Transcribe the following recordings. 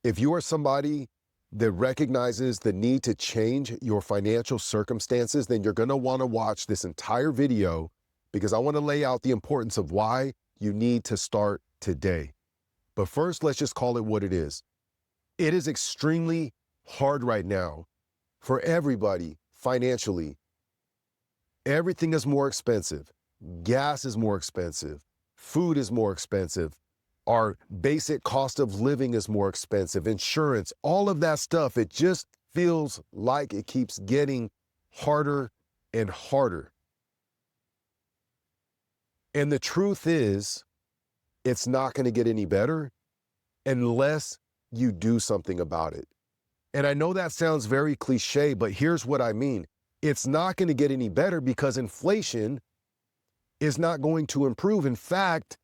If you are somebody that recognizes the need to change your financial circumstances, then you're going to want to watch this entire video because I want to lay out the importance of why you need to start today. But first, let's just call it what it is. It is extremely hard right now for everybody financially. Everything is more expensive. Gas is more expensive. Food is more expensive. Our basic cost of living is more expensive. Insurance, all of that stuff, it just feels like it keeps getting harder and harder. And the truth is, it's not going to get any better unless you do something about it. And I know that sounds very cliche, but here's what I mean. It's not going to get any better because inflation is not going to improve. In fact,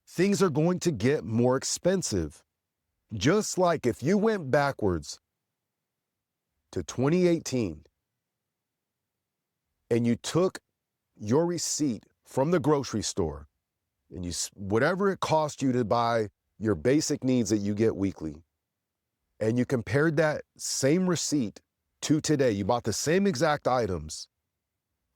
things are going to get more expensive. Just like if you went backwards to 2018 and you took your receipt from the grocery store and whatever it cost you to buy your basic needs that you get weekly, and you compared that same receipt to today, you bought the same exact items,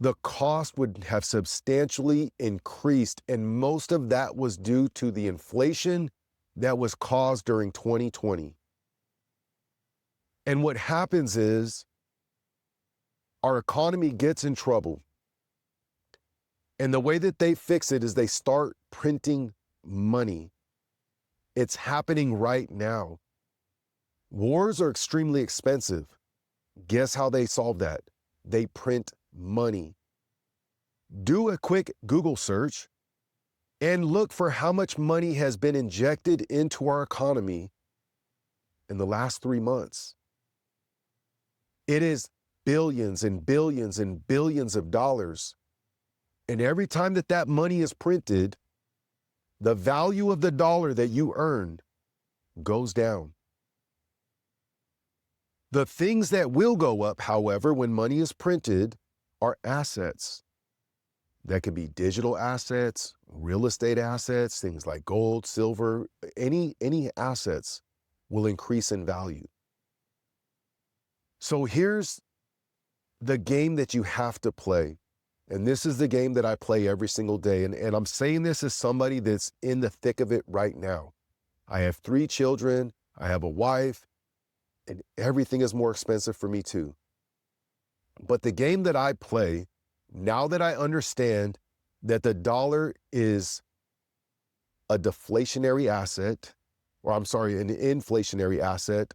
the cost would have substantially increased. And most of that was due to the inflation that was caused during 2020. And what happens is our economy gets in trouble. And the way that they fix it is they start printing money. It's happening right now. Wars are extremely expensive. Guess how they solve that? They print money. Do a quick Google search and look for how much money has been injected into our economy in the last 3 months. It is billions and billions and billions of dollars. And every time that that money is printed, the value of the dollar that you earned goes down. The things that will go up, however, when money is printed are assets. That could be digital assets, real estate assets, things like gold, silver, any assets will increase in value. So here's the game that you have to play. And this is the game that I play every single day. And I'm saying this as somebody that's in the thick of it right now. I have 3 children, I have a wife, and everything is more expensive for me too. But the game that I play, now that I understand that the dollar is a deflationary asset, or I'm sorry, an inflationary asset,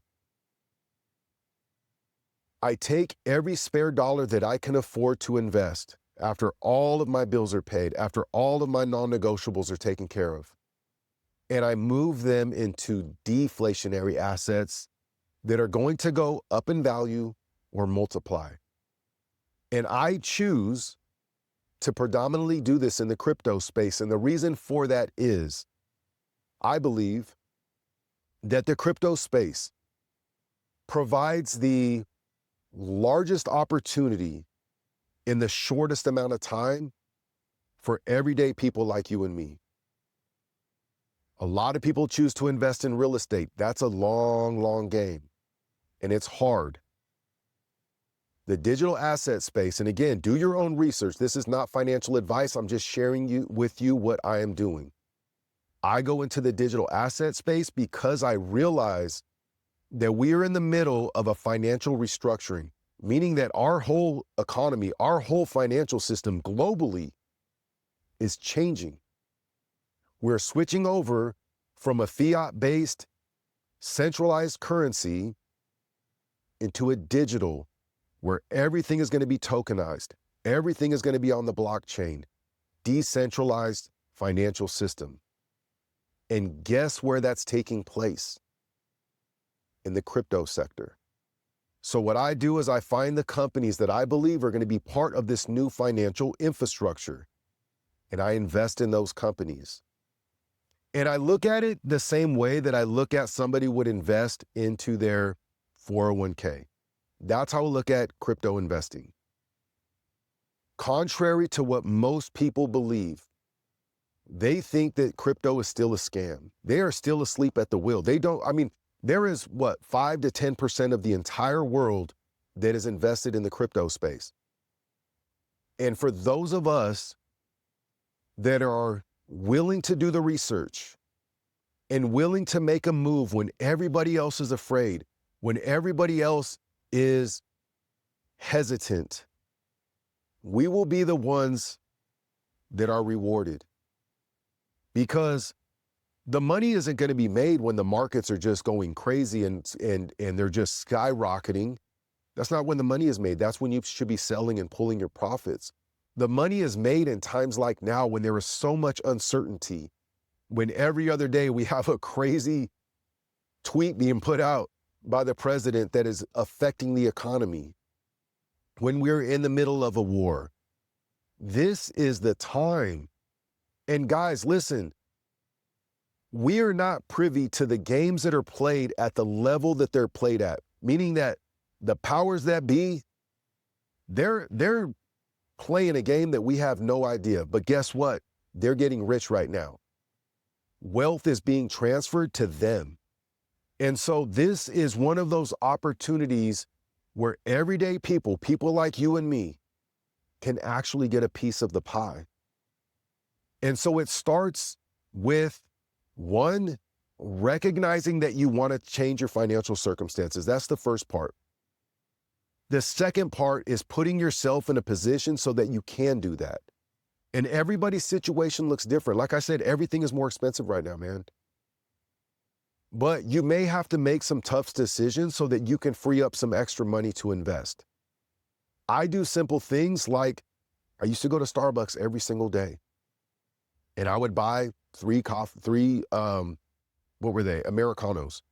I take every spare dollar that I can afford to invest after all of my bills are paid, after all of my non-negotiables are taken care of, and I move them into deflationary assets that are going to go up in value or multiply. And I choose to predominantly do this in the crypto space. And the reason for that is I believe that the crypto space provides the largest opportunity in the shortest amount of time for everyday people like you and me. A lot of people choose to invest in real estate. That's a long, long game, and it's hard. The digital asset space, and again, do your own research. This is not financial advice. I'm just sharing with you what I am doing. I go into the digital asset space because I realize that we are in the middle of a financial restructuring, meaning that our whole economy, our whole financial system globally is changing. We're switching over from a fiat-based centralized currency into a digital where everything is going to be tokenized. Everything is going to be on the blockchain, decentralized financial system. And guess where that's taking place? In the crypto sector. So what I do is I find the companies that I believe are going to be part of this new financial infrastructure, and I invest in those companies. And I look at it the same way that I look at somebody would invest into their 401k. That's how I look at crypto investing. Contrary to what most people believe, they think that crypto is still a scam. They are still asleep at the wheel. There is what, 5 to 10% of the entire world that is invested in the crypto space. And for those of us that are willing to do the research and willing to make a move when everybody else is afraid, when everybody else is hesitant, we will be the ones that are rewarded. Because the money isn't going to be made when the markets are just going crazy and they're just skyrocketing. That's not when the money is made. That's when you should be selling and pulling your profits. The money is made in times like now when there is so much uncertainty, when every other day we have a crazy tweet being put out by the president that is affecting the economy, when we're in the middle of a war. This is the time. And guys, listen, we are not privy to the games that are played at the level that they're played at, meaning that the powers that be, they're playing a game that we have no idea. But guess what? They're getting rich right now. Wealth is being transferred to them. And so this is one of those opportunities where everyday people like you and me, can actually get a piece of the pie. And so it starts with, one, recognizing that you want to change your financial circumstances. That's the first part. The second part is putting yourself in a position so that you can do that. And everybody's situation looks different. Like I said, everything is more expensive right now, man. But you may have to make some tough decisions so that you can free up some extra money to invest. I do simple things like I used to go to Starbucks every single day. And I would buy three Americanos.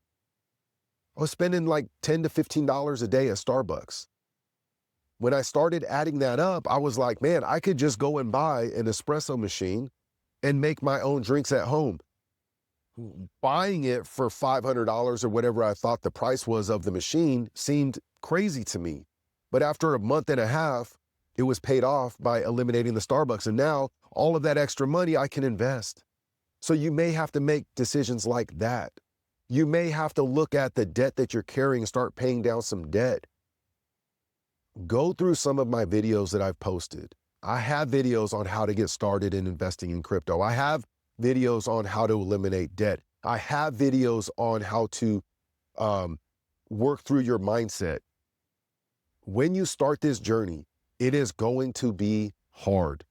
I was spending like $10 to $15 a day at Starbucks. When I started adding that up, I was like, man, I could just go and buy an espresso machine and make my own drinks at home. Buying it for $500 or whatever I thought the price was of the machine seemed crazy to me. But after a month and a half, it was paid off by eliminating the Starbucks. And now all of that extra money I can invest. So you may have to make decisions like that. You may have to look at the debt that you're carrying and start paying down some debt. Go through some of my videos that I've posted. I have videos on how to get started in investing in crypto. I have videos on how to eliminate debt. I have videos on how to work through your mindset. When you start this journey, it is going to be hard.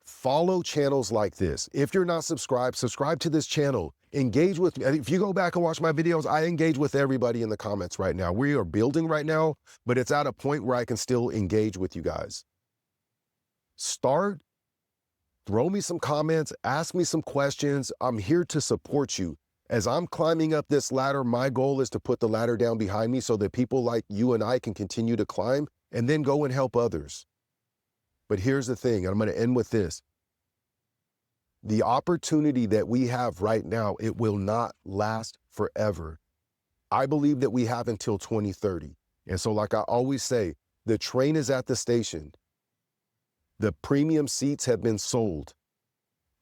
Follow channels like this. If you're not subscribed, subscribe to this channel. Engage with me. If you go back and watch my videos, I engage with everybody in the comments right now. We are building right now, but it's at a point where I can still engage with you guys. Throw me some comments, ask me some questions. I'm here to support you. As I'm climbing up this ladder, my goal is to put the ladder down behind me so that people like you and I can continue to climb and then go and help others. But here's the thing, and I'm going to end with this. The opportunity that we have right now, it will not last forever. I believe that we have until 2030. And so like I always say, the train is at the station. The premium seats have been sold.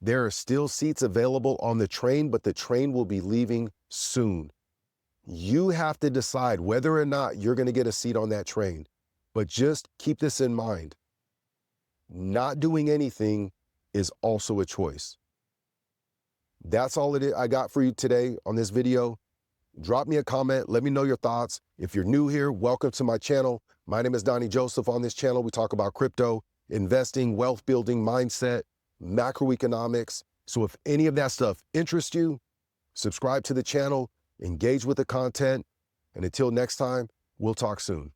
There are still seats available on the train, but the train will be leaving soon. You have to decide whether or not you're going to get a seat on that train. But just keep this in mind. Not doing anything is also a choice. That's all I got for you today on this video. Drop me a comment. Let me know your thoughts. If you're new here, welcome to my channel. My name is Donnie Joseph. On this channel, we talk about crypto, investing, wealth building, mindset, macroeconomics. So if any of that stuff interests you, subscribe to the channel, engage with the content, and until next time, we'll talk soon.